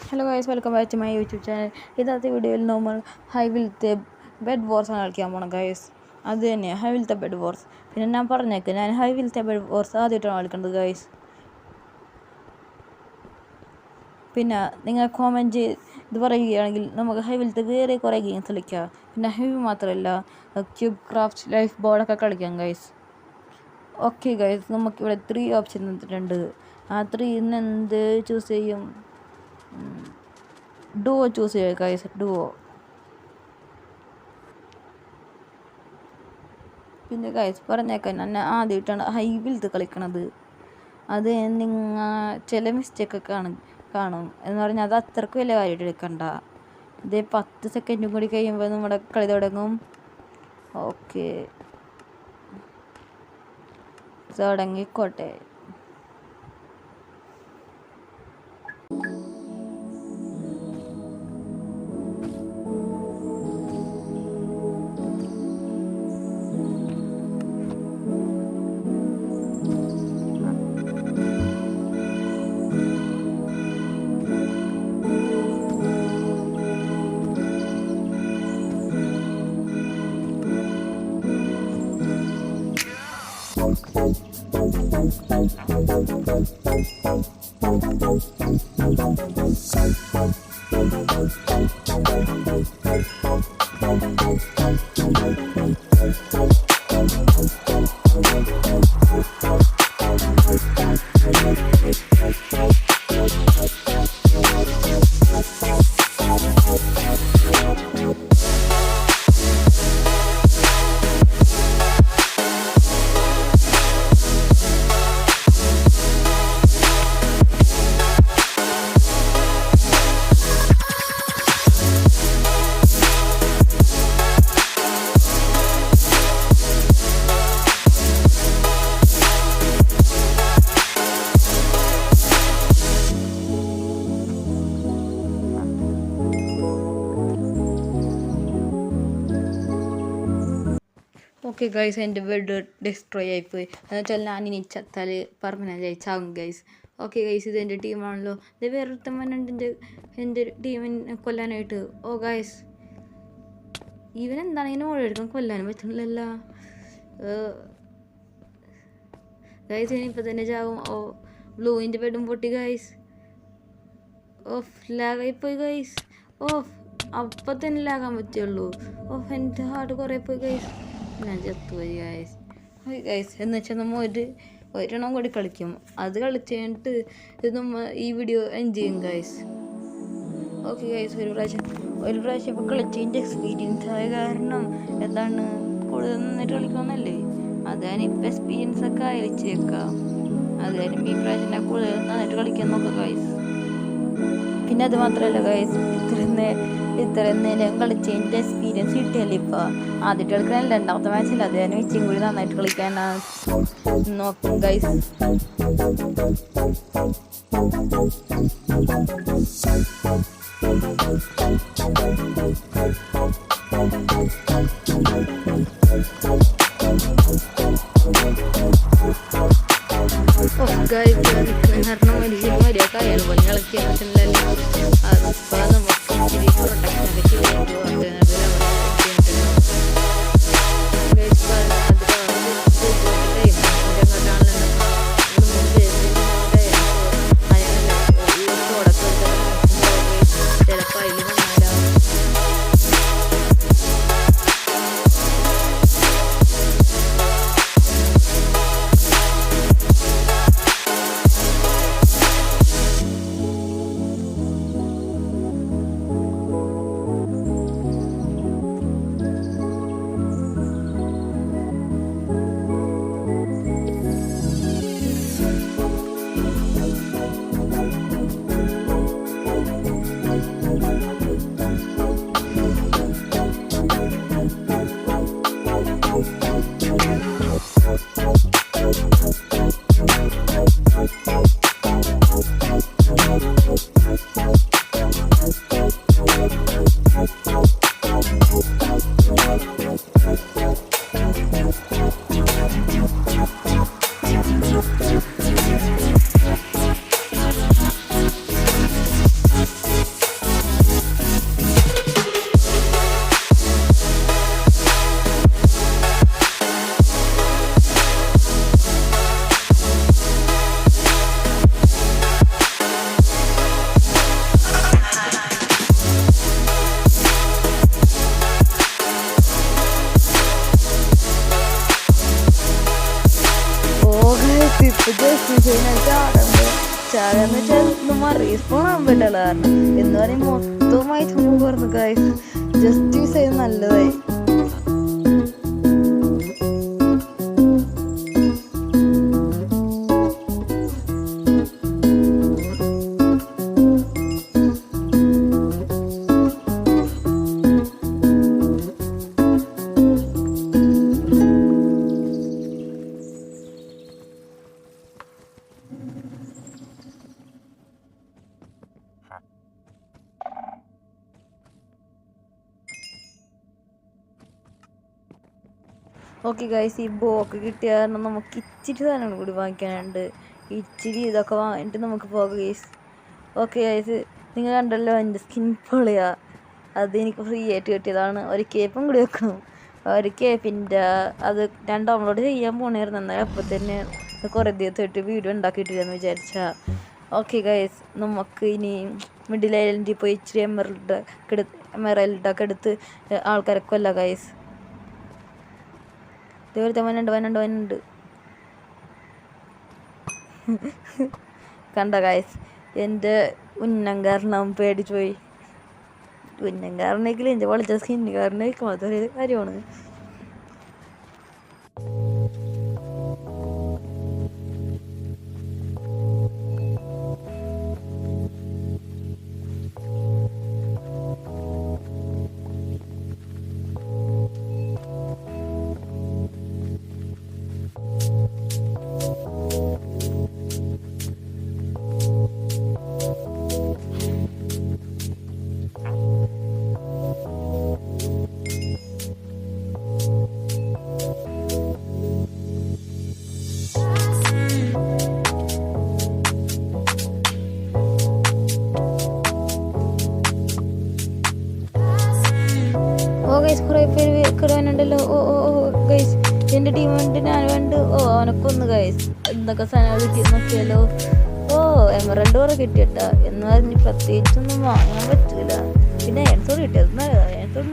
Hello guys, welcome back to my YouTube channel. ഇന്നത്തെ വീഡിയോയിൽ നമ്മൾ ഹൈ വിൽത്തെ ബെഡ് വോർസാണ് കളിക്കാൻ പോകണം ഗൈസ്. അത് തന്നെ ഹൈ വിൽത്തെ ബെഡ് വോർസ്. പിന്നെ ഞാൻ പറഞ്ഞേക്ക്, ഞാൻ ഹൈ വിൽത്തെ ബെഡ് വോർസ് ആദ്യമായിട്ടാണ് കളിക്കേണ്ടത് ഗൈസ്. പിന്നെ നിങ്ങൾ കോമെൻറ്റ് ഇത് പറയുകയാണെങ്കിൽ നമുക്ക് ഹൈ വിൽത്തെ വേറെ കുറേ ഗെയിംസ് കളിക്കാം. പിന്നെ ഹൈ മാത്രമല്ല, ക്യൂബ് ക്രാഫ്റ്റ്, ലൈഫ് ബോർഡൊക്കെ കളിക്കാം ഗൈസ്. ഓക്കെ ഗൈസ്, നമുക്കിവിടെ 3 ഓപ്ഷൻ തന്നിട്ടുണ്ട്. ആ 3 എന്ത് ചൂസ് ചെയ്യും? ഡുവോ ചൂസ് ചെയ്യുക ഗൈസ്, ഡുവോ. പിന്നെ ഗൈസ് പറഞ്ഞേക്കാൻ, ഞാൻ ആദ്യമായിട്ടാണ് ഹൈ വിൽത്ത് കളിക്കണത്. അത് നിങ്ങൾ ചില മിസ്റ്റേക്കൊക്കെ കാണും എന്ന് പറഞ്ഞാൽ അത് അത്രയ്ക്ക് വലിയ കാര്യമായിട്ട് എടുക്കണ്ട. ഇത് 10 സെക്കൻഡും കൂടി കഴിയുമ്പോൾ നമ്മുടെ കളി തുടങ്ങും. ഓക്കെ, തുടങ്ങിക്കോട്ടെ. ഓക്കെ ഗൈസ്, എൻ്റെ ബെഡ് ഡിസ്ട്രോയ് ആയിപ്പോയി. എന്നുവെച്ചാൽ ഞാൻ ഇനി ചത്താൽ പെർമനൻ്റ് ചാവും ഗൈസ്. ഓക്കെ ഗൈസ്, ഇത് എൻ്റെ ടീമാണല്ലോ. ഇത് വേറൊരുത്തം വന്നിട്ടുണ്ട് എൻ്റെ ടീമിനെ കൊല്ലാനായിട്ട്. ഓ ഗൈസ്, ഇവൻ എന്താണ് ഇങ്ങനെ ഓരോരുത്തം കൊല്ലാനും പറ്റുന്നില്ലല്ലോ ഗൈസ്. ഇനിയിപ്പോൾ തന്നെ ചാവും. ഓ, ബ്ലൂവിൻ്റെ ബെഡും പൊട്ടി ഗൈസ്. ഓഫ്, ലാഗായിപ്പോയി ഗൈസ്. ഓഫ്, അപ്പം തന്നെ ലാഗാൻ പറ്റുള്ളൂ. ഓഫ്, എൻ്റെ ഹാർട്ട് കുറേ പോയി ഗൈസ്. ഞാൻ ചത്തുപോയി ഗൈസ്. ഗൈസ് എന്ന് വെച്ചാൽ നമ്മൾ ഒരെണ്ണം കൂടി കളിക്കും. അത് കളിച്ച് കഴിഞ്ഞിട്ട് ഇത് നമ്മൾ ഈ വീഡിയോ എൻജോയ് ചെയ്യും ഗൈസ്. ഓക്കെ ഗൈസ്, ഒരു പ്രാവശ്യം ഇപ്പോൾ കളിച്ചതിൻ്റെ എക്സ്പീരിയൻസ് ആയ കാരണം എന്താണ് കൂടുതൽ നന്നായിട്ട് കളിക്കാമെന്നല്ലേ. അതാണ് ഇപ്പോൾ എക്സ്പീരിയൻസ് ഒക്കെ അയച്ചു വെക്കാം. അതായാലും ഈ പ്രാവശ്യം കൂടുതൽ നന്നായിട്ട് കളിക്കാൻ നോക്കാം ഗൈസ്. പിന്നെ അത് മാത്രമല്ല ഗൈസ്, ഇത്രയും നേരം കളിച്ചതിൻ്റെ എക്സ്പീരിയൻസ് കിട്ടിയല്ലേ ഇപ്പോൾ. ആദ്യമായിട്ട് കളിക്കാനല്ല, രണ്ടാമത്തെ മാച്ചില്ല. അത് തന്നെ വെച്ചും കൂടി നന്നായിട്ട് കളിക്കാനാണ് നോക്കും ഗൈസ്. കാരണം മര്യാദ അയാൾ പോലെ കളിക്കാൻ പറ്റുന്നില്ലല്ലോ. അതിപ്പോൾ നമുക്ക് പ്രൊട്ടക്ഷനൊക്കെ ചെയ്തു. ചാകാന്ന് വെച്ചാൽ നമ്മൾ റീസ്പോൺ ആകാൻ പറ്റില്ല. കാരണം എന്ന് പറയുമ്പോൾ മൊത്തമായി തുറന്നു ഗൈസ്. ജസ്റ്റ് യൂസ് ചെയ്ത് നല്ലതായി. ഓക്കെ ഗൈസ്, ഈ ബോക്ക് കിട്ടിയ കാരണം നമുക്ക് ഇച്ചിരി സാധനങ്ങൾ കൂടി വാങ്ങിക്കാനുണ്ട്. ഇച്ചിരി ഇതൊക്കെ വാങ്ങിയിട്ട് നമുക്ക് പോകാം ഗൈസ്. ഓക്കെ ഗൈസ്, നിങ്ങൾ കണ്ടല്ലോ എൻ്റെ സ്കിൻ പൊളിയാ. അത് എനിക്ക് ഫ്രീ ആയിട്ട് കിട്ടിയതാണ്. ഒരു കേപ്പും കൂടി വെക്കണം. ഒരു കേപ്പിൻ്റെ അത് ഞാൻ ഡൗൺലോഡ് ചെയ്യാൻ പോണായിരുന്നു. എന്നാൽ അപ്പോൾ തന്നെ കുറേ ദിവസമായിട്ട് വീഡിയോ ഉണ്ടാക്കിയിട്ടില്ലെന്ന് വിചാരിച്ചാൽ. ഓക്കെ ഗൈസ്, നമുക്ക് ഇനി മിഡിൽ ഐലൻഡിൽ പോയി ഇച്ചിരി എമറൽഡൊക്കെ എടുത്ത് ആൾക്കാരൊക്കെ അല്ല ഗൈസ്. ഇതുപോലത്തെ വനുണ്ട് കണ്ട ഗൈസ്. എൻ്റെ ഉന്നം കാരണം പേടിച്ചു പോയി. ഉന്നം കാരണമെങ്കിൽ എൻ്റെ വളച്ച സ്കിന്ന് കാരണം അതൊരു കാര്യമാണ്. ഗൈസ് കുറേ പേര് കിടാനുണ്ടല്ലോ. ഗൈസ് എൻ്റെ ടീമുണ്ട്, ഞാൻ വേണ്ട. അവനൊക്കൊന്ന് ഗൈസ് എന്തൊക്കെ സാധനങ്ങൾ കിട്ടിയെന്ന് നോക്കിയാലോ. എമറൽഡ് കുറെ കിട്ടിയട്ടാ. എന്ന് പറഞ്ഞ് പ്രത്യേകിച്ചൊന്നും വാങ്ങാൻ പറ്റില്ല. പിന്നെ എൻസോട് കിട്ടിയത് എൻസോട്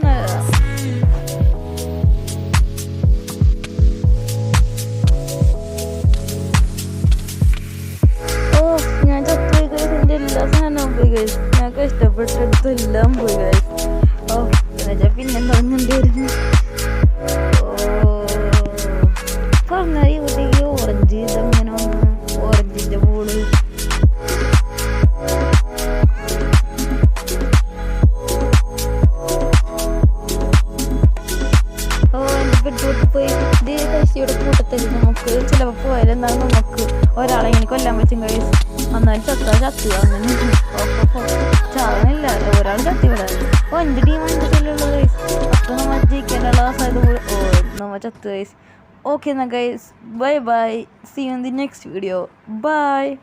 ഞാൻ ചത്തുപോയി ഗൈസ്. എൻ്റെ എല്ലാ സാധനവും പോയി ഗൈസ്. ഞങ്ങൾക്ക് ഇഷ്ടപ്പെട്ടെടുത്തെല്ലാം പോയി ഗൈസ്. പിന്നെ തുടങ്ങേണ്ടി വരും. പറഞ്ഞ ഇവിടേക്ക് ഓറഞ്ച് ഇതങ്ങനെ വന്ന് ഓറഞ്ചിൻ്റെ പൂള്. എൻ്റെ പെട്ടോട്ട് പോയി ഇത് കശിയുടെ കൂട്ടത്തിൽ നമുക്ക് ചിലപ്പോൾ പോയാലും എന്താണ് നമുക്ക് ഒരാളെ ഇങ്ങനെ കൊല്ലാൻ പറ്റും കഴിയും. എന്നാലും ചത്തു അങ്ങനെ ചാകണില്ല. ഒരാൾ ചത്തി വിടാറ്. എൻ്റെ ടീം എൻ്റെ ചെല്ലുള്ളത് ഗൈസ്. അപ്പോൾ നമ്മൾ ജയിക്കാനുള്ള സാധ്യത നമ്മൾ ചത്തു guys. Okay, now guys, bye bye. See you in the next video. Bye.